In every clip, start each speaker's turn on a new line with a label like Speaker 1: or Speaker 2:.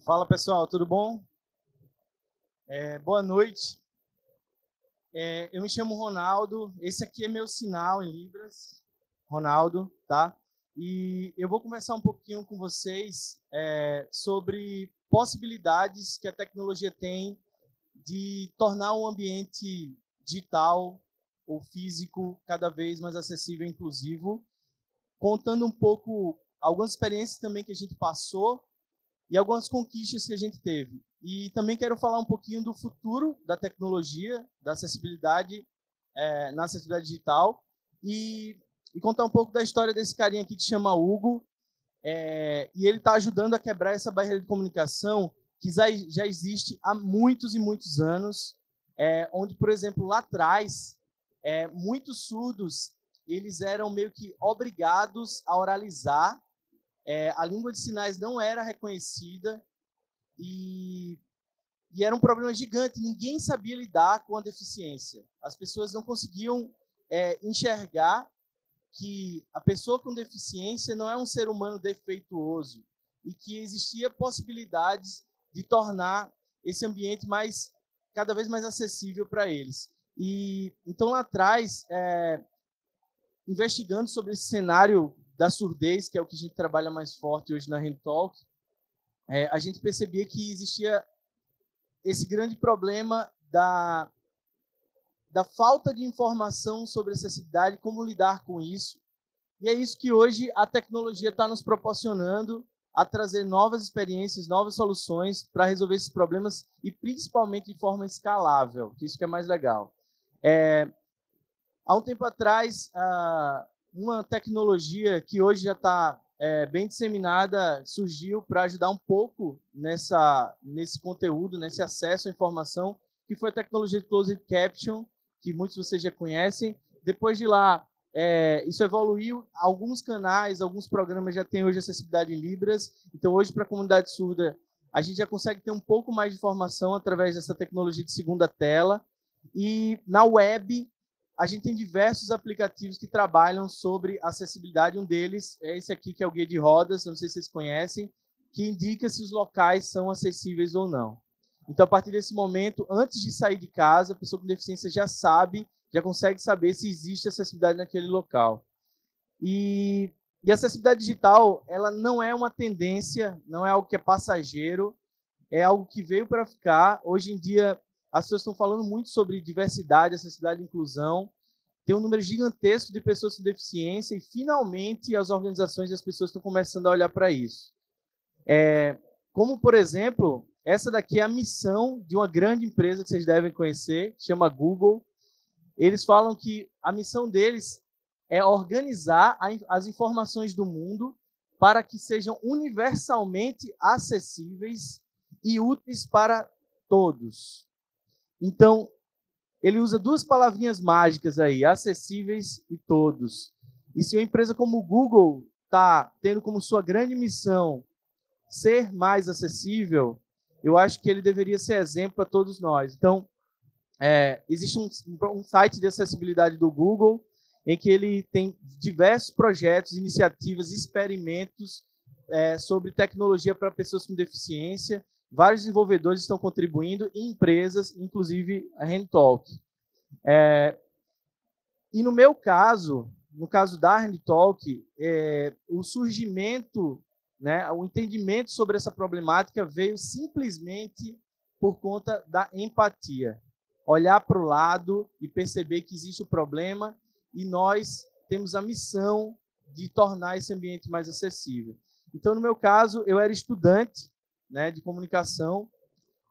Speaker 1: Fala, pessoal, tudo bom? Boa noite. Eu me chamo Ronaldo, esse aqui é meu sinal em Libras, Ronaldo, tá? E eu vou conversar um pouquinho com vocês sobre possibilidades que a tecnologia tem de tornar o ambiente digital ou físico cada vez mais acessível e inclusivo, contando um pouco algumas experiências também que a gente passou e algumas conquistas que a gente teve. E também quero falar um pouquinho do futuro da tecnologia, da acessibilidade na acessibilidade digital e contar um pouco da história desse carinha aqui que chama Hugo. E ele está ajudando a quebrar essa barreira de comunicação que já existe há muitos e muitos anos, onde, por exemplo, lá atrás, muitos surdos eles eram meio que obrigados a oralizar. A língua de sinais não era reconhecida e era um problema gigante. Ninguém sabia lidar com a deficiência. As pessoas não conseguiam enxergar que a pessoa com deficiência não é um ser humano defeituoso e que existia possibilidades de tornar esse ambiente cada vez mais acessível para eles. E então lá atrás, investigando sobre esse cenário da surdez, que é o que a gente trabalha mais forte hoje na HandTalk, a gente percebia que existia esse grande problema da falta de informação sobre acessibilidade, como lidar com isso. E é isso que hoje a tecnologia está nos proporcionando, a trazer novas experiências, novas soluções para resolver esses problemas e principalmente de forma escalável, que isso que é mais legal. Há um tempo atrás, uma tecnologia que hoje já está bem disseminada surgiu para ajudar um pouco nesse conteúdo, nesse acesso à informação, que foi a tecnologia de Closed Caption, que muitos de vocês já conhecem. Depois de lá, isso evoluiu. Alguns canais, alguns programas já têm hoje acessibilidade em Libras. Então, hoje, para a comunidade surda, a gente já consegue ter um pouco mais de informação através dessa tecnologia de segunda tela. E na web, a gente tem diversos aplicativos que trabalham sobre acessibilidade. Um deles é esse aqui, que é o Guia de Rodas, não sei se vocês conhecem, que indica se os locais são acessíveis ou não. Então, a partir desse momento, antes de sair de casa, a pessoa com deficiência já consegue saber se existe acessibilidade naquele local. E a acessibilidade digital, ela não é uma tendência, não é algo que é passageiro, é algo que veio para ficar. Hoje em dia, as pessoas estão falando muito sobre diversidade, acessibilidade e inclusão. Tem um número gigantesco de pessoas com deficiência e, finalmente, as organizações e as pessoas estão começando a olhar para isso. Como, por exemplo, essa daqui é a missão de uma grande empresa que vocês devem conhecer, que chama Google. Eles falam que a missão deles é organizar as informações do mundo para que sejam universalmente acessíveis e úteis para todos. Então, ele usa duas palavrinhas mágicas aí, acessíveis e todos. E se uma empresa como o Google está tendo como sua grande missão ser mais acessível, eu acho que ele deveria ser exemplo para todos nós. Então, existe um site de acessibilidade do Google em que ele tem diversos projetos, iniciativas, experimentos sobre tecnologia para pessoas com deficiência. Vários desenvolvedores estão contribuindo e empresas, inclusive a HandTalk. E no meu caso, no caso da HandTalk, o surgimento, o entendimento sobre essa problemática veio simplesmente por conta da empatia. Olhar para o lado e perceber que existe o problema e nós temos a missão de tornar esse ambiente mais acessível. Então, no meu caso, eu era estudante de comunicação,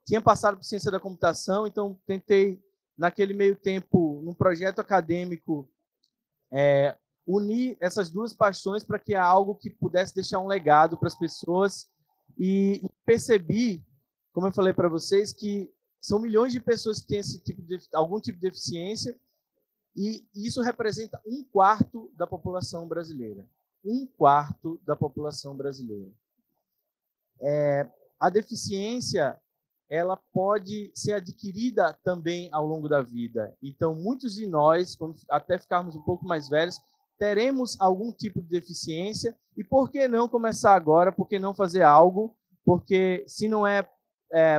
Speaker 1: tinha passado por ciência da computação, então tentei, naquele meio tempo, num projeto acadêmico, unir essas duas paixões para que algo que pudesse deixar um legado para as pessoas e percebi, como eu falei para vocês, que são milhões de pessoas que têm algum tipo de deficiência e isso representa 1/4 da população brasileira. 1/4 da população brasileira. A deficiência, ela pode ser adquirida também ao longo da vida. Então, muitos de nós, quando até ficarmos um pouco mais velhos, teremos algum tipo de deficiência e por que não começar agora? Por que não fazer algo porque se não é,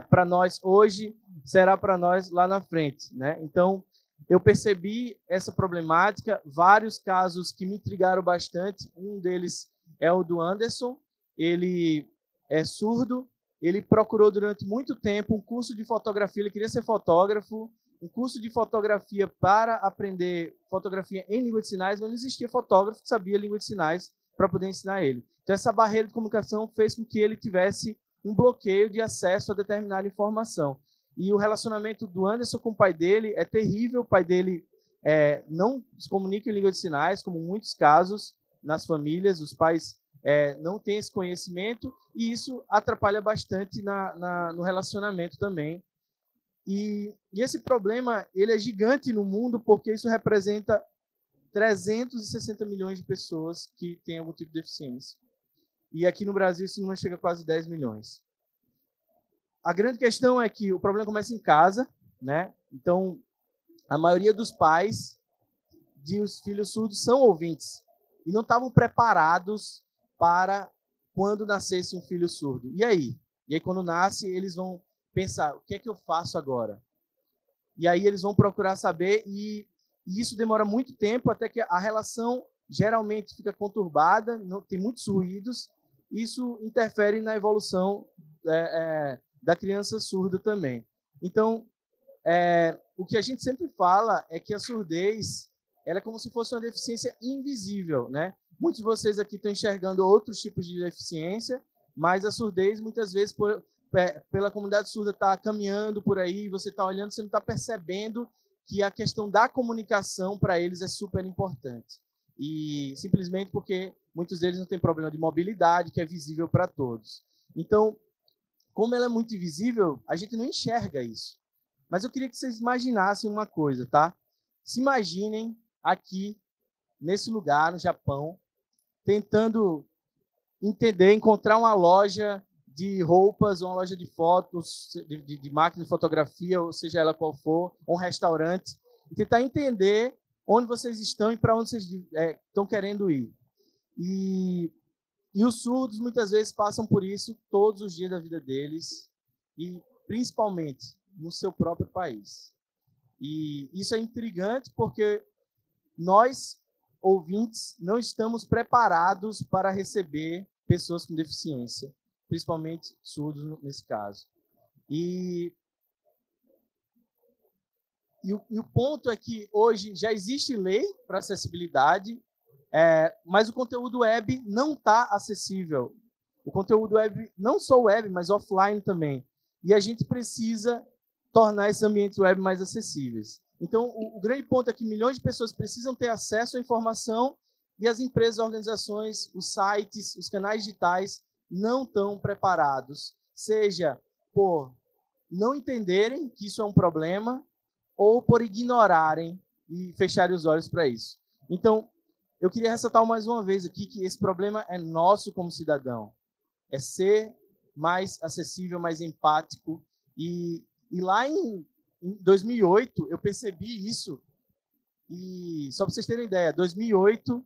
Speaker 1: para nós hoje, será para nós lá na frente, né? Então, eu percebi essa problemática, vários casos que me intrigaram bastante. Um deles é o do Anderson, ele é surdo, ele procurou durante muito tempo um curso de fotografia, ele queria ser fotógrafo, um curso de fotografia para aprender fotografia em língua de sinais, mas não existia fotógrafo que sabia língua de sinais para poder ensinar ele. Então, essa barreira de comunicação fez com que ele tivesse um bloqueio de acesso a determinada informação. E o relacionamento do Anderson com o pai dele é terrível. O pai dele não se comunica em língua de sinais, como em muitos casos nas famílias, os pais não têm esse conhecimento, e isso atrapalha bastante no relacionamento também. E esse problema ele é gigante no mundo, porque isso representa 360 milhões de pessoas que têm algum tipo de deficiência. E aqui no Brasil isso não chega a quase 10 milhões. A grande questão é que o problema começa em casa, né? Então, a maioria dos pais de os filhos surdos são ouvintes e não estavam preparados para quando nascesse um filho surdo. E aí? E aí, quando nasce, eles vão pensar, o que é que eu faço agora? E aí eles vão procurar saber, e isso demora muito tempo, até que a relação geralmente fica conturbada, tem muitos ruídos, isso interfere na evolução da criança surda também. Então, o que a gente sempre fala é que a surdez ela é como se fosse uma deficiência invisível, né? Muitos de vocês aqui estão enxergando outros tipos de deficiência, mas a surdez, muitas vezes, pela comunidade surda está caminhando por aí, você está olhando, você não está percebendo que a questão da comunicação para eles é super importante. E simplesmente porque muitos deles não têm problema de mobilidade, que é visível para todos. Então, como ela é muito invisível, a gente não enxerga isso. Mas eu queria que vocês imaginassem uma coisa, tá? Se imaginem aqui, nesse lugar, no Japão, tentando entender, encontrar uma loja de roupas, uma loja de fotos, de máquina de fotografia, ou seja ela qual for, um restaurante, e tentar entender onde vocês estão e para onde vocês estão querendo ir. E os surdos, muitas vezes, passam por isso todos os dias da vida deles, e principalmente no seu próprio país. E isso é intrigante porque nós, ouvintes, não estamos preparados para receber pessoas com deficiência, principalmente surdos nesse caso. E o ponto é que hoje já existe lei para acessibilidade, mas o conteúdo web não está acessível. O conteúdo web, não só web, mas offline também. E a gente precisa tornar esses ambientes web mais acessíveis. Então, o grande ponto é que milhões de pessoas precisam ter acesso à informação e as empresas, organizações, os sites, os canais digitais não estão preparados, seja por não entenderem que isso é um problema ou por ignorarem e fecharem os olhos para isso. Então, eu queria ressaltar mais uma vez aqui que esse problema é nosso como cidadão. É ser mais acessível, mais empático. E lá em 2008, eu percebi isso. E só para vocês terem ideia, 2008,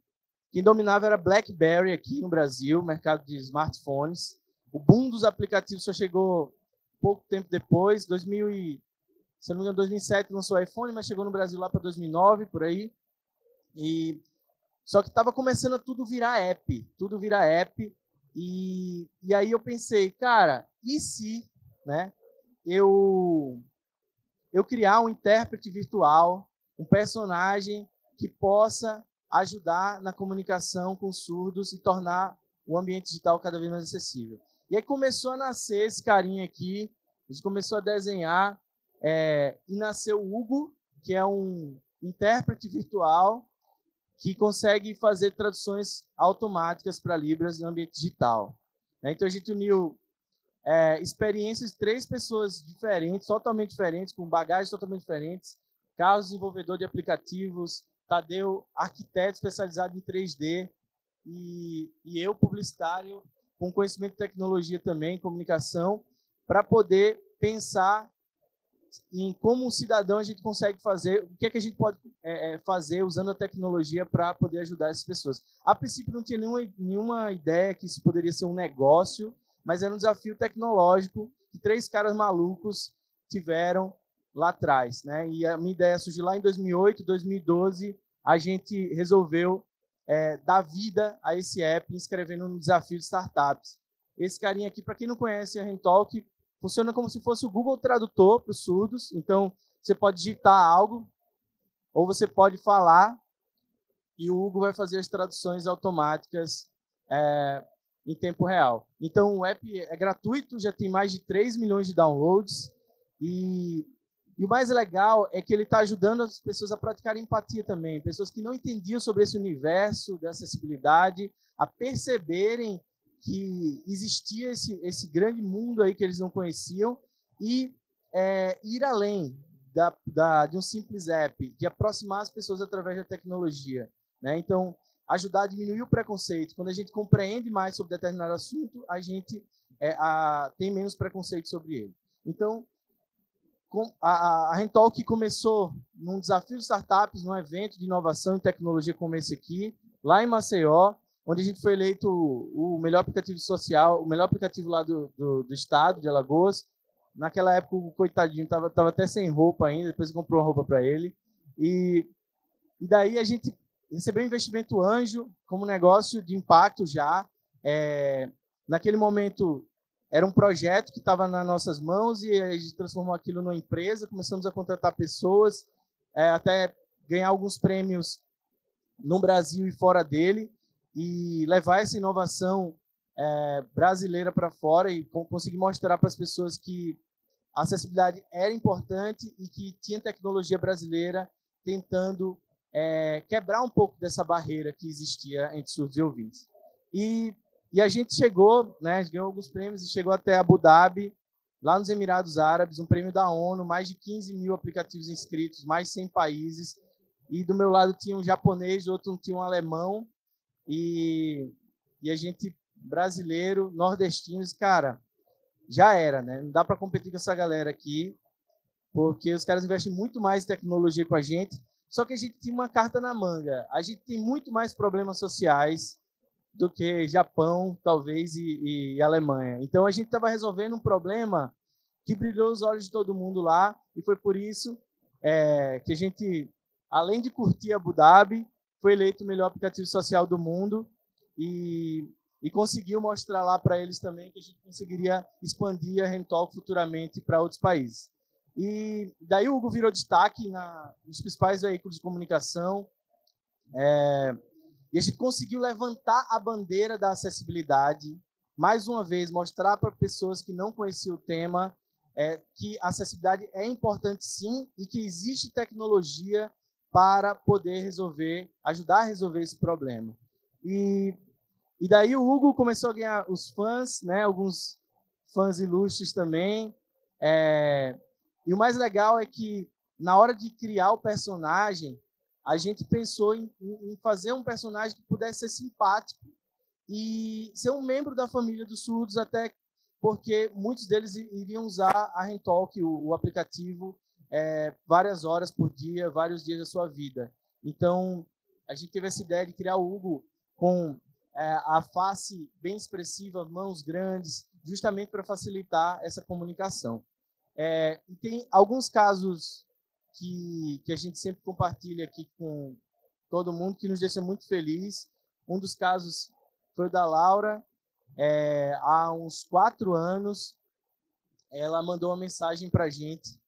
Speaker 1: quem dominava era BlackBerry aqui no Brasil, mercado de smartphones. O boom dos aplicativos só chegou pouco tempo depois. Se não me engano, 2007 lançou o iPhone, mas chegou no Brasil lá para 2009, por aí. Só que estava começando a tudo virar app. E aí eu pensei, cara, e se, né, eu criar um intérprete virtual, um personagem que possa ajudar na comunicação com surdos e tornar o ambiente digital cada vez mais acessível. E aí começou a nascer esse carinha aqui, a gente começou a desenhar, e nasceu o Hugo, que é um intérprete virtual que consegue fazer traduções automáticas para Libras no ambiente digital. Então, a gente uniu experiências de 3 pessoas diferentes, totalmente diferentes, com bagagens totalmente diferentes. Carlos, desenvolvedor de aplicativos, Tadeu, arquiteto especializado em 3D, e eu, publicitário, com conhecimento de tecnologia também, comunicação, para poder pensar em como um cidadão a gente consegue fazer, o que é que a gente pode fazer usando a tecnologia para poder ajudar essas pessoas. A princípio, não tinha nenhuma ideia que isso poderia ser um negócio, mas era um desafio tecnológico que 3 caras malucos tiveram lá atrás, né? E a minha ideia surgiu lá em 2008, 2012, a gente resolveu dar vida a esse app, inscrevendo no desafio de startups. Esse carinha aqui, para quem não conhece a Rentalk, funciona como se fosse o Google Tradutor para os surdos. Então, você pode digitar algo, ou você pode falar, e o Google vai fazer as traduções automáticas em tempo real. Então, o app é gratuito, já tem mais de 3 milhões de downloads, e o mais legal é que ele está ajudando as pessoas a praticar empatia também, pessoas que não entendiam sobre esse universo da acessibilidade, a perceberem que existia esse grande mundo aí que eles não conheciam e ir além de um simples app, de aproximar as pessoas através da tecnologia, né? Então, ajudar a diminuir o preconceito. Quando a gente compreende mais sobre determinado assunto, a gente tem menos preconceito sobre ele. Então, a Rentalk começou num desafio de startups, num evento de inovação e tecnologia como esse aqui, lá em Maceió, onde a gente foi eleito o melhor aplicativo social, o melhor aplicativo lá do estado de Alagoas. Naquela época, o coitadinho estava até sem roupa ainda, depois comprou uma roupa para ele. E daí a gente recebeu investimento anjo como negócio de impacto já. Naquele momento, era um projeto que estava nas nossas mãos e a gente transformou aquilo numa empresa, começamos a contratar pessoas, até ganhar alguns prêmios no Brasil e fora dele, e levar essa inovação brasileira para fora e conseguir mostrar para as pessoas que a acessibilidade era importante e que tinha tecnologia brasileira tentando quebrar um pouco dessa barreira que existia entre surdos e ouvintes. E a gente chegou, né, ganhou alguns prêmios e chegou até Abu Dhabi, lá nos Emirados Árabes, um prêmio da ONU, mais de 15 mil aplicativos inscritos, mais de 100 países. E do meu lado tinha um japonês, do outro tinha um alemão, e a gente, brasileiro, nordestinos, cara, já era, né? Não dá para competir com essa galera aqui, porque os caras investem muito mais em tecnologia com a gente, só que a gente tinha uma carta na manga. A gente tem muito mais problemas sociais do que Japão, talvez, e Alemanha. Então, a gente estava resolvendo um problema que brilhou os olhos de todo mundo lá, e foi por isso que a gente, além de curtir Abu Dhabi, foi eleito o melhor aplicativo social do mundo e conseguiu mostrar lá para eles também que a gente conseguiria expandir a Rentalk futuramente para outros países. E daí o Hugo virou destaque nos principais veículos de comunicação, e a gente conseguiu levantar a bandeira da acessibilidade, mais uma vez, mostrar para pessoas que não conheciam o tema que a acessibilidade é importante sim e que existe tecnologia para poder ajudar a resolver esse problema. E daí o Hugo começou a ganhar os fãs, né, alguns fãs ilustres também. E o mais legal é que, na hora de criar o personagem, a gente pensou em fazer um personagem que pudesse ser simpático e ser um membro da família dos surdos, até porque muitos deles iriam usar a Rentalk, o aplicativo, várias horas por dia, vários dias da sua vida. Então, a gente teve essa ideia de criar o Hugo com a face bem expressiva, mãos grandes, justamente para facilitar essa comunicação. E tem alguns casos que a gente sempre compartilha aqui com todo mundo, que nos deixa muito feliz. Um dos casos foi o da Laura. Há uns 4 anos, ela mandou uma mensagem para a gente,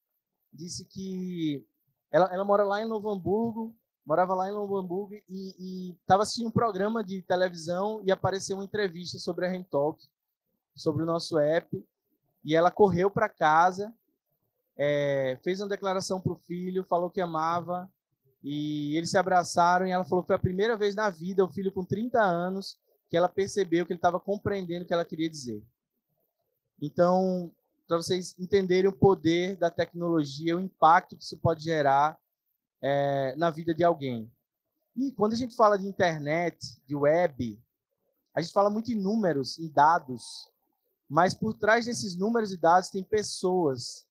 Speaker 1: disse que ela mora lá em Novo Hamburgo, morava lá em Novo Hamburgo e estava assistindo um programa de televisão e apareceu uma entrevista sobre a Rentalk, sobre o nosso app, e ela correu para casa, fez uma declaração para o filho, falou que amava, e eles se abraçaram, e ela falou que foi a primeira vez na vida, o filho com 30 anos, que ela percebeu que ele estava compreendendo o que ela queria dizer. Então, para vocês entenderem o poder da tecnologia, o impacto que isso pode gerar na vida de alguém. E quando a gente fala de internet, de web, a gente fala muito em números, em dados, mas por trás desses números e dados tem pessoas,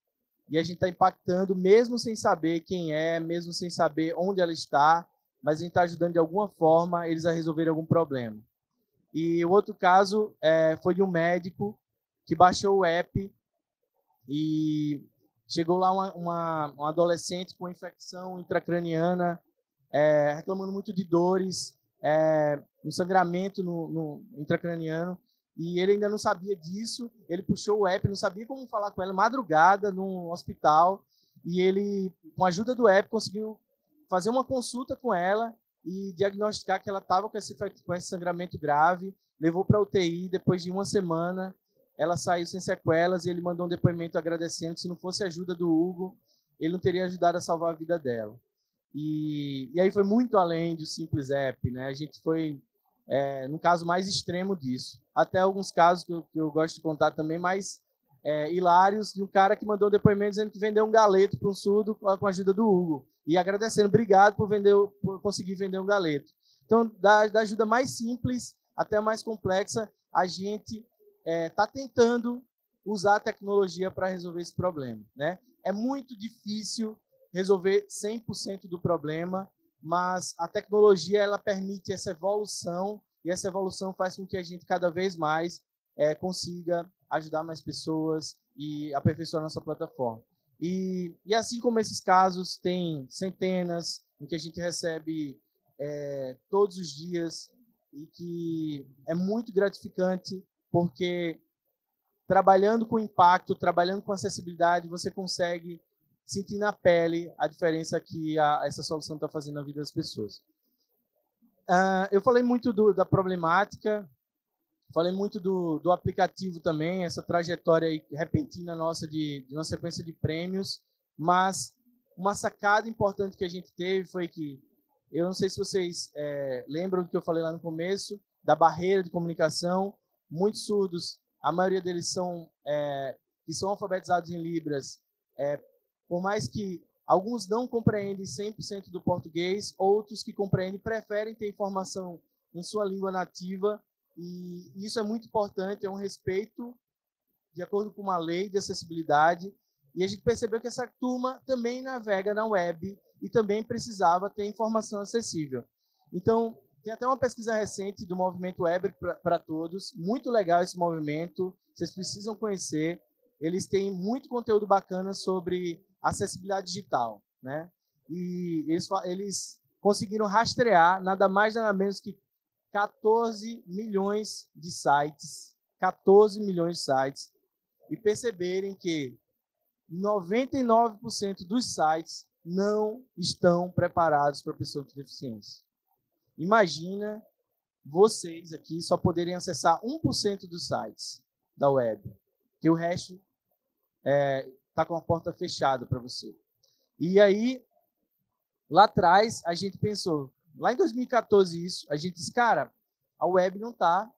Speaker 1: e a gente está impactando mesmo sem saber quem é, mesmo sem saber onde ela está, mas a gente está ajudando de alguma forma eles a resolverem algum problema. E o outro caso foi de um médico que baixou o app e chegou lá uma adolescente com infecção intracraniana, reclamando muito de dores, um sangramento no intracraniano, e ele ainda não sabia disso. Ele puxou o app, não sabia como falar com ela, madrugada, no hospital, e ele, com a ajuda do app, conseguiu fazer uma consulta com ela e diagnosticar que ela estava com esse sangramento grave, levou para a UTI. Depois de uma semana, ela saiu sem sequelas e ele mandou um depoimento agradecendo que, se não fosse a ajuda do Hugo, ele não teria ajudado a salvar a vida dela. E aí foi muito além do simples app, né? A gente foi no caso mais extremo disso. Até alguns casos que eu gosto de contar também, mais hilários, de um cara que mandou um depoimento dizendo que vendeu um galeto para um surdo com a ajuda do Hugo, e agradecendo, obrigado por conseguir vender um galeto. Então, da ajuda mais simples até a mais complexa, a gente está tentando usar a tecnologia para resolver esse problema, né? É muito difícil resolver 100% do problema, mas a tecnologia ela permite essa evolução, e essa evolução faz com que a gente cada vez mais consiga ajudar mais pessoas e aperfeiçoar nossa plataforma. E assim como esses casos, tem centenas em que a gente recebe todos os dias, e que é muito gratificante, porque trabalhando com impacto, trabalhando com acessibilidade, você consegue sentir na pele a diferença que essa solução está fazendo na vida das pessoas. Eu falei muito da problemática, falei muito do aplicativo também, essa trajetória aí repentina nossa de uma sequência de prêmios, mas uma sacada importante que a gente teve foi que, eu não sei se vocês lembram do que eu falei lá no começo, da barreira de comunicação. Muitos surdos, a maioria deles que são alfabetizados em Libras, por mais que alguns não compreendem 100% do português, outros que compreendem preferem ter informação em sua língua nativa, e isso é muito importante, é um respeito de acordo com uma lei de acessibilidade, e a gente percebeu que essa turma também navega na web e também precisava ter informação acessível. Então, tem até uma pesquisa recente do movimento Web para Todos, muito legal esse movimento, vocês precisam conhecer. Eles têm muito conteúdo bacana sobre acessibilidade digital, né? E eles conseguiram rastrear nada mais nada menos que 14 milhões de sites, 14 milhões de sites, e perceberem que 99% dos sites não estão preparados para pessoas com deficiência. Imagina vocês aqui só poderem acessar 1% dos sites da web, que o resto está com a porta fechada para você. E aí, lá atrás, a gente pensou, lá em 2014 isso, a gente disse, cara, a web não está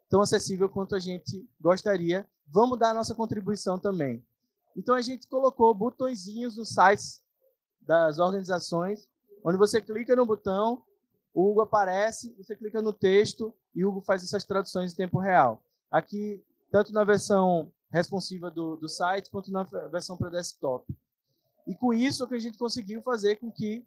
Speaker 1: tão acessível quanto a gente gostaria, vamos dar a nossa contribuição também. Então, a gente colocou botõezinhos nos sites das organizações, onde você clica no botão, o Hugo aparece, você clica no texto e o Hugo faz essas traduções em tempo real. Aqui, tanto na versão responsiva do site, quanto na versão para desktop. E com isso, o que a gente conseguiu fazer com que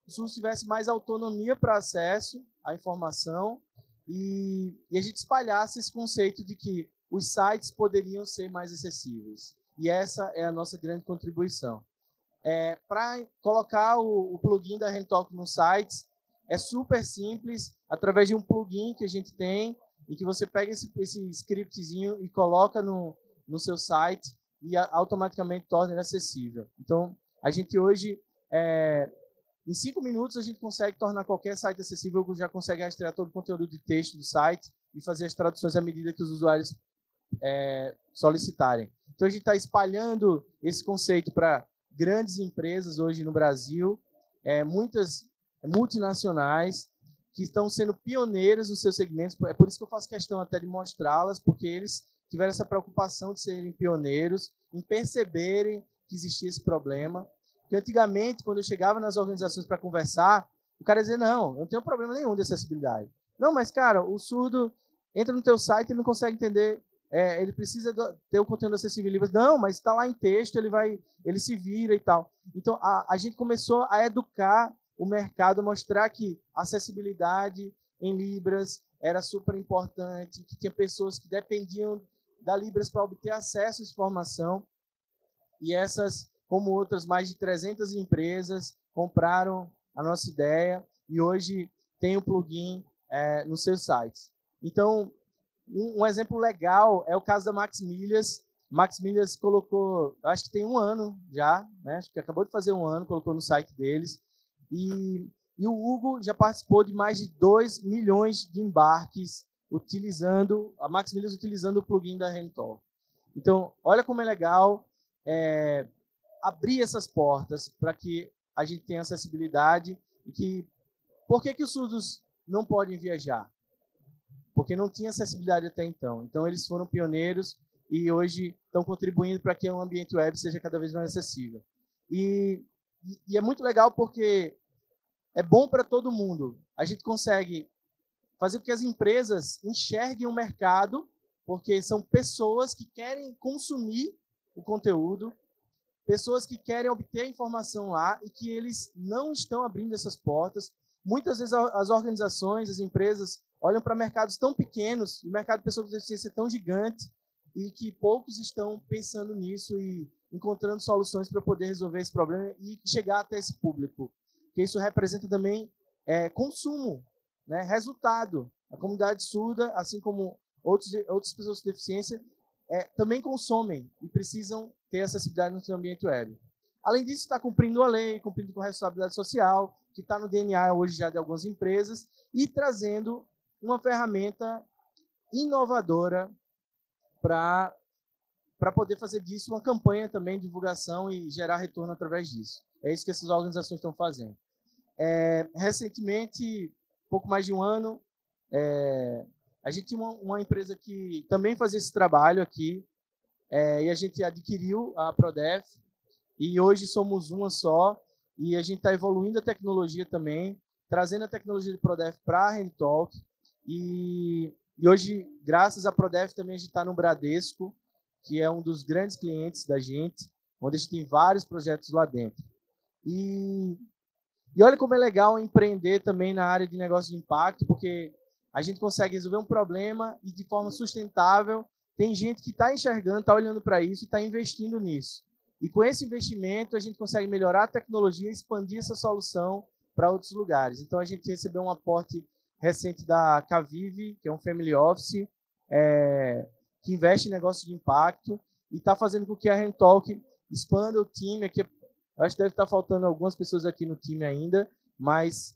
Speaker 1: o SUS tivesse mais autonomia para acesso à informação e a gente espalhasse esse conceito de que os sites poderiam ser mais acessíveis. E essa é a nossa grande contribuição. Para colocar o plugin da Rentalk nos sites, é super simples, através de um plugin que a gente tem, e que você pega esse scriptzinho e coloca no seu site e automaticamente torna ele acessível. Então, a gente hoje, em 5 minutos, a gente consegue tornar qualquer site acessível, já consegue rastrear todo o conteúdo de texto do site e fazer as traduções à medida que os usuários solicitarem. Então, a gente está espalhando esse conceito para grandes empresas hoje no Brasil, muitas multinacionais, que estão sendo pioneiras nos seus segmentos. É por isso que eu faço questão até de mostrá-las, porque eles tiveram essa preocupação de serem pioneiros, em perceberem que existia esse problema. Porque antigamente, quando eu chegava nas organizações para conversar, o cara dizia, não, eu não tenho problema nenhum de acessibilidade. Não, mas, cara, o surdo entra no teu site e não consegue entender, ele precisa ter o conteúdo acessível em Libras. Não, mas está lá em texto, ele se vira e tal. Então, a gente começou a educar o mercado, mostrar que a acessibilidade em Libras era super importante, que tinha pessoas que dependiam da Libras para obter acesso a essa informação. E essas, como outras, mais de 300 empresas compraram a nossa ideia e hoje tem o plugin nos seus sites. Então, um exemplo legal é o caso da Max Milhas. Max Milhas colocou, acho que tem um ano já, né? Acho que acabou de fazer um ano, colocou no site deles. E o Hugo já participou de mais de 2 milhões de embarques utilizando a Max Milhas, utilizando o plugin da Rental. Então, olha como é legal abrir essas portas para que a gente tenha acessibilidade e que... Por que os surdos não podem viajar? Porque não tinha acessibilidade até então. Então, eles foram pioneiros e hoje estão contribuindo para que o ambiente web seja cada vez mais acessível. E é muito legal porque é bom para todo mundo. A gente consegue fazer com que as empresas enxerguem o mercado, porque são pessoas que querem consumir o conteúdo, pessoas que querem obter a informação lá e que eles não estão abrindo essas portas. Muitas vezes as organizações, as empresas, olham para mercados tão pequenos, o mercado de pessoas com deficiência é tão gigante, e que poucos estão pensando nisso e encontrando soluções para poder resolver esse problema e chegar até esse público. Porque isso representa também consumo, né? Resultado. A comunidade surda, assim como outras pessoas com deficiência, também consomem e precisam ter acessibilidade no seu ambiente web. Além disso, está cumprindo a lei, cumprindo com a responsabilidade social, que está no DNA hoje já de algumas empresas, e trazendo uma ferramenta inovadora para poder fazer disso uma campanha também de divulgação e gerar retorno através disso. É isso que essas organizações estão fazendo. Recentemente, pouco mais de um ano, a gente tinha uma empresa que também fazia esse trabalho aqui, e a gente adquiriu a Prodef, e hoje somos uma só, e a gente está evoluindo a tecnologia também, trazendo a tecnologia de Prodef para a Rentalk, e hoje, graças à Prodef, também a gente está no Bradesco, que é um dos grandes clientes da gente, onde a gente tem vários projetos lá dentro. E olha como é legal empreender também na área de negócio de impacto, porque a gente consegue resolver um problema e de forma sustentável. Tem gente que está enxergando, está olhando para isso e está investindo nisso. E com esse investimento, a gente consegue melhorar a tecnologia e expandir essa solução para outros lugares. Então, a gente recebeu um aporte recente da Cavive, que é um family office, que investe em negócios de impacto e está fazendo com que a Rentalk expanda o time. Aqui, acho que deve estar faltando algumas pessoas aqui no time ainda, mas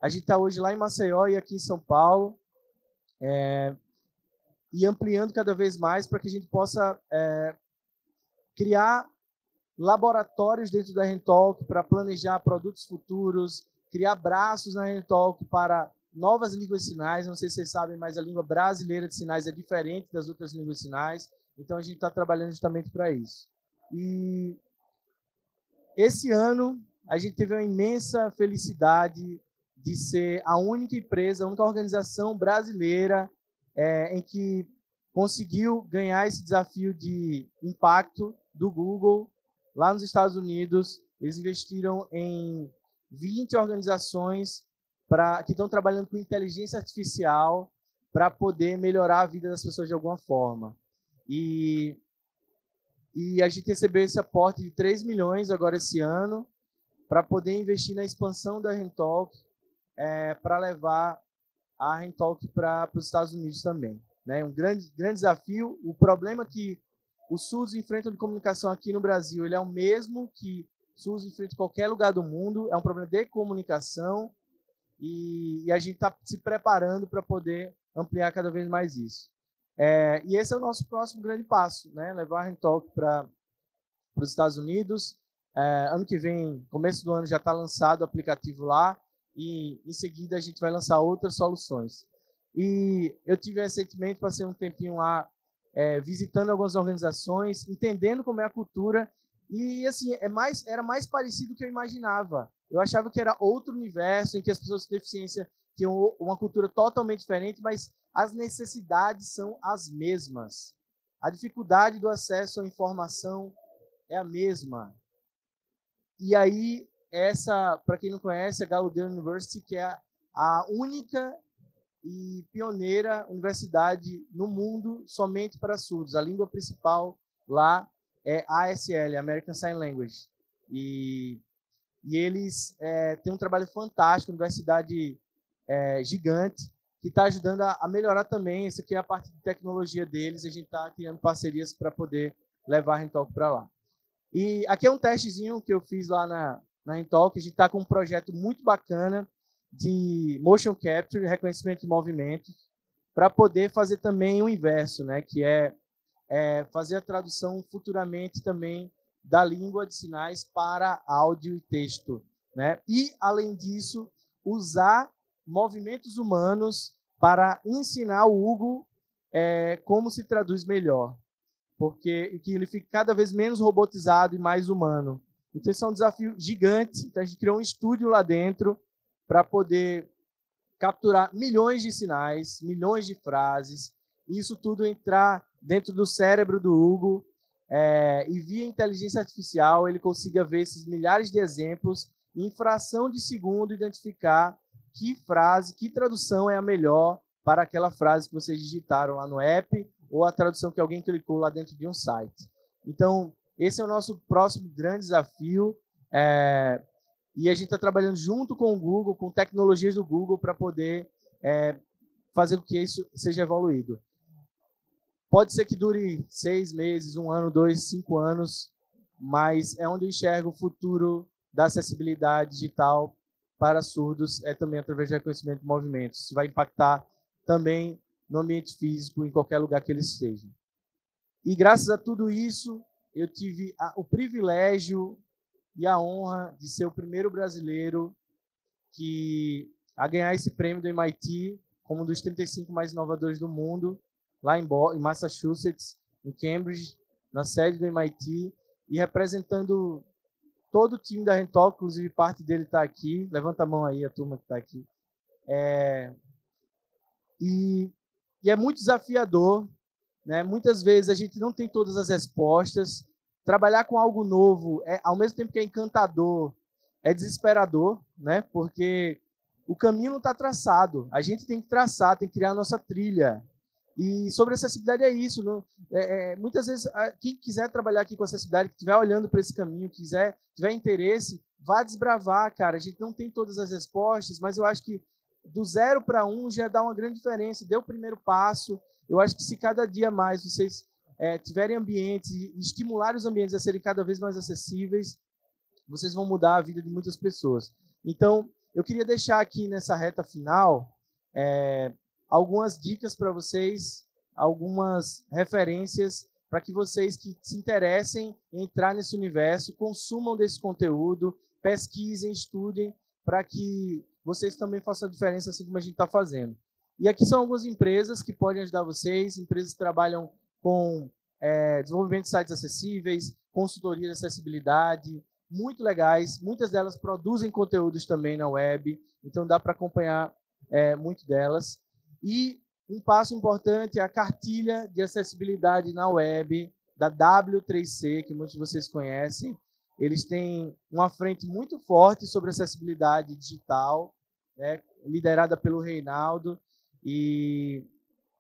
Speaker 1: a gente está hoje lá em Maceió e aqui em São Paulo, e ampliando cada vez mais para que a gente possa criar laboratórios dentro da Rentalk para planejar produtos futuros, criar braços na Rentalk para novas línguas de sinais. Não sei se vocês sabem, mas a língua brasileira de sinais é diferente das outras línguas de sinais. Então, a gente está trabalhando justamente para isso. E esse ano, a gente teve uma imensa felicidade de ser a única empresa, a única organização brasileira em que conseguiu ganhar esse desafio de impacto do Google lá nos Estados Unidos. Eles investiram em 20 organizações que estão trabalhando com inteligência artificial para poder melhorar a vida das pessoas de alguma forma. E a gente recebeu esse aporte de 3 milhões agora esse ano para poder investir na expansão da Rentalk, para levar a Rentalk para os Estados Unidos também. Né? Um grande desafio. O problema que os surdos enfrentam de comunicação aqui no Brasil, ele é o mesmo que surdos enfrentam em qualquer lugar do mundo. É um problema de comunicação e a gente está se preparando para poder ampliar cada vez mais isso. E esse é o nosso próximo grande passo, né? Levar a Rentalk para os Estados Unidos. Ano que vem, começo do ano, já está lançado o aplicativo lá e, em seguida, a gente vai lançar outras soluções. E eu tive recentemente, passei um tempinho lá, visitando algumas organizações, entendendo como é a cultura, e assim, era mais parecido do que eu imaginava. Eu achava que era outro universo, em que as pessoas com deficiência tinham uma cultura totalmente diferente, mas as necessidades são as mesmas. A dificuldade do acesso à informação é a mesma. E aí, para quem não conhece, a Gallaudet University, que é a única e pioneira universidade no mundo somente para surdos. A língua principal lá é ASL, American Sign Language. E eles têm um trabalho fantástico, universidade gigante, que está ajudando a melhorar também. Essa aqui é a parte de tecnologia deles, a gente está criando parcerias para poder levar a Rentalk para lá. E aqui é um testezinho que eu fiz lá na Rentalk. A gente está com um projeto muito bacana de motion capture, reconhecimento de movimentos, para poder fazer também o inverso, né? Que é fazer a tradução futuramente também da língua de sinais para áudio e texto, né? E, além disso, usar movimentos humanos para ensinar o Hugo como se traduz melhor, porque que ele fique cada vez menos robotizado e mais humano. Então, isso é um desafio gigante. Então, a gente criou um estúdio lá dentro para poder capturar milhões de sinais, milhões de frases, e isso tudo entrar dentro do cérebro do Hugo, e via inteligência artificial ele consiga ver esses milhares de exemplos e, em fração de segundo, identificar que frase, que tradução é a melhor para aquela frase que vocês digitaram lá no app ou a tradução que alguém clicou lá dentro de um site. Então, esse é o nosso próximo grande desafio, e a gente está trabalhando junto com o Google, com tecnologias do Google, para poder fazer com que isso seja evoluído. Pode ser que dure 6 meses, 1 ano, 2, 5 anos, mas é onde eu enxergo o futuro da acessibilidade digital para surdos, também através de reconhecimento de movimentos. Isso vai impactar também no ambiente físico, em qualquer lugar que eles estejam. E graças a tudo isso, eu tive o privilégio e a honra de ser o primeiro brasileiro a ganhar esse prêmio do MIT como um dos 35 mais inovadores do mundo, lá em Massachusetts, em Cambridge, na sede do MIT, e representando todo o time da Rentalk, inclusive parte dele está aqui. Levanta a mão aí, a turma que está aqui. E é muito desafiador, né? Muitas vezes a gente não tem todas as respostas. Trabalhar com algo novo, ao mesmo tempo que é encantador, é desesperador, né? Porque o caminho não está traçado. A gente tem que traçar, tem que criar a nossa trilha. E sobre acessibilidade é isso. Não? Muitas vezes, quem quiser trabalhar aqui com acessibilidade, que estiver olhando para esse caminho, tiver interesse, vá desbravar, cara. A gente não tem todas as respostas, mas eu acho que do 0 para 1 já dá uma grande diferença. Deu o primeiro passo. Eu acho que se cada dia mais vocês tiverem ambientes e estimular os ambientes a serem cada vez mais acessíveis, vocês vão mudar a vida de muitas pessoas. Então, eu queria deixar aqui nessa reta final algumas dicas para vocês, algumas referências para que vocês que se interessem em entrar nesse universo, consumam desse conteúdo, pesquisem, estudem, para que vocês também façam a diferença assim como a gente está fazendo. E aqui são algumas empresas que podem ajudar vocês, empresas que trabalham com desenvolvimento de sites acessíveis, consultoria de acessibilidade, muito legais. Muitas delas produzem conteúdos também na web, então dá para acompanhar muito delas. E um passo importante é a cartilha de acessibilidade na web, da W3C, que muitos de vocês conhecem. Eles têm uma frente muito forte sobre acessibilidade digital, né, liderada pelo Reinaldo, e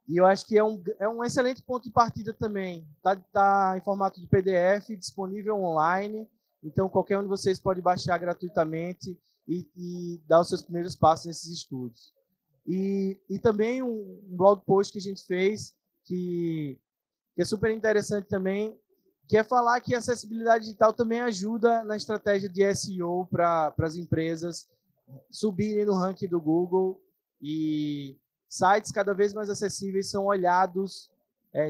Speaker 1: eu acho que é um excelente ponto de partida também. Tá em formato de PDF, disponível online, então qualquer um de vocês pode baixar gratuitamente e dar os seus primeiros passos nesses estudos. E também um blog post que a gente fez, que é super interessante também, que é falar que a acessibilidade digital também ajuda na estratégia de SEO para as empresas subirem no ranking do Google, e sites cada vez mais acessíveis são olhados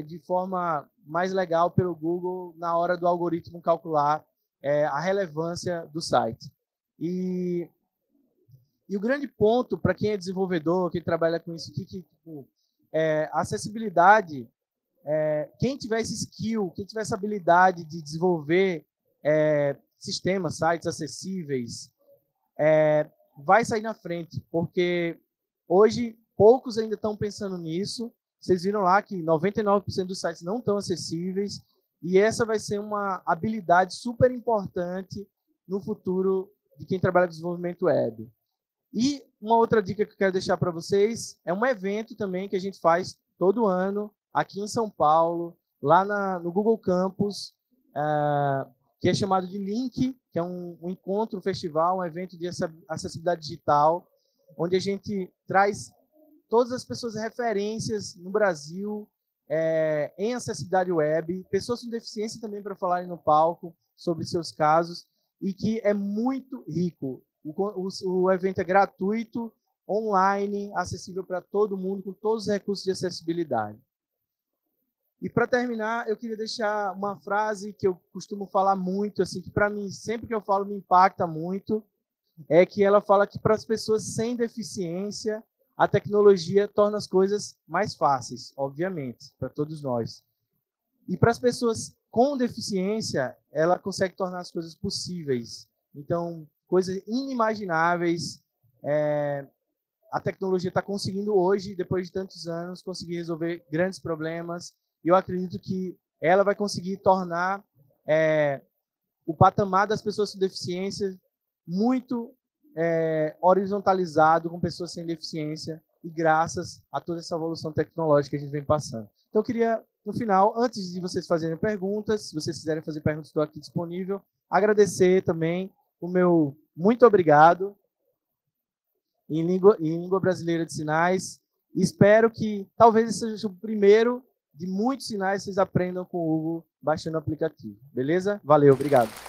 Speaker 1: de forma mais legal pelo Google na hora do algoritmo calcular a relevância do site. E o grande ponto para quem é desenvolvedor, quem trabalha com isso aqui, a acessibilidade, quem tiver esse skill, quem tiver essa habilidade de desenvolver sistemas, sites acessíveis, vai sair na frente, porque hoje poucos ainda estão pensando nisso. Vocês viram lá que 99% dos sites não estão acessíveis, e essa vai ser uma habilidade super importante no futuro de quem trabalha com desenvolvimento web. E uma outra dica que eu quero deixar para vocês é um evento também que a gente faz todo ano aqui em São Paulo, lá no Google Campus, que é chamado de Link, que é um encontro, um festival, um evento de acessibilidade digital, onde a gente traz todas as pessoas referências no Brasil em acessibilidade web, pessoas com deficiência também para falarem no palco sobre seus casos, e que é muito rico. O evento é gratuito, online, acessível para todo mundo, com todos os recursos de acessibilidade. E para terminar, eu queria deixar uma frase que eu costumo falar muito, assim, que para mim, sempre que eu falo, me impacta muito, é que ela fala que para as pessoas sem deficiência, a tecnologia torna as coisas mais fáceis, obviamente, para todos nós. E para as pessoas com deficiência, ela consegue tornar as coisas possíveis. Então, coisas inimagináveis, a tecnologia está conseguindo hoje, depois de tantos anos, conseguir resolver grandes problemas. E eu acredito que ela vai conseguir tornar o patamar das pessoas com deficiência muito horizontalizado com pessoas sem deficiência, e graças a toda essa evolução tecnológica que a gente vem passando. Então, eu queria, no final, antes de vocês fazerem perguntas, se vocês quiserem fazer perguntas, estou aqui disponível, agradecer também o meu muito obrigado em língua brasileira de sinais. E espero que talvez esse seja o primeiro de muitos sinais que vocês aprendam com o Hugo baixando o aplicativo. Beleza? Valeu, obrigado.